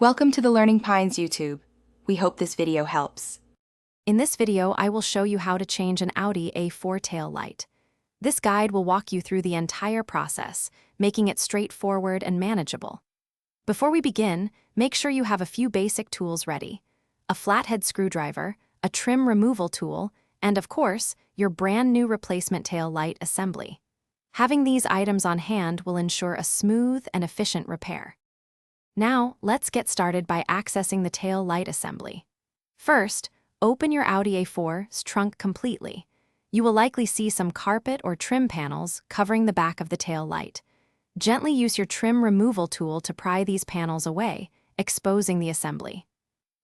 Welcome to the Learning Pines YouTube. We hope this video helps. In this video, I will show you how to change an Audi A4 tail light. This guide will walk you through the entire process, making it straightforward and manageable. Before we begin, make sure you have a few basic tools ready: a flathead screwdriver, a trim removal tool, and of course, your brand new replacement tail light assembly. Having these items on hand will ensure a smooth and efficient repair. Now, let's get started by accessing the tail light assembly. First, open your Audi A4's trunk completely. You will likely see some carpet or trim panels covering the back of the tail light. Gently use your trim removal tool to pry these panels away, exposing the assembly.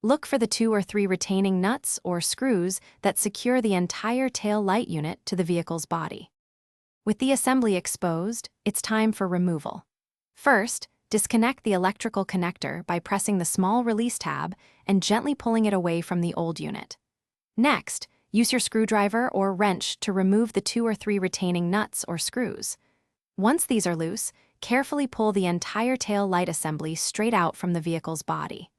Look for the 2 or 3 retaining nuts or screws that secure the entire tail light unit to the vehicle's body. With the assembly exposed, it's time for removal. First, disconnect the electrical connector by pressing the small release tab and gently pulling it away from the old unit. Next, use your screwdriver or wrench to remove the 2 or 3 retaining nuts or screws. Once these are loose, carefully pull the entire tail light assembly straight out from the vehicle's body.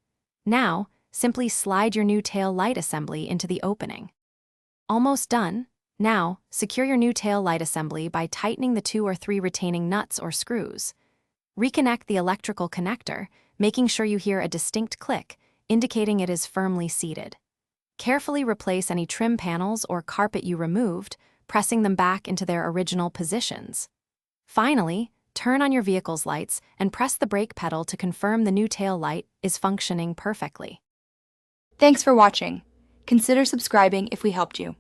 Now, simply slide your new tail light assembly into the opening. Almost done. Now, secure your new tail light assembly by tightening the 2 or 3 retaining nuts or screws. Reconnect the electrical connector, making sure you hear a distinct click, indicating it is firmly seated. Carefully replace any trim panels or carpet you removed, pressing them back into their original positions. Finally, turn on your vehicle's lights and press the brake pedal to confirm the new tail light is functioning perfectly. Thanks for watching. Consider subscribing if we helped you.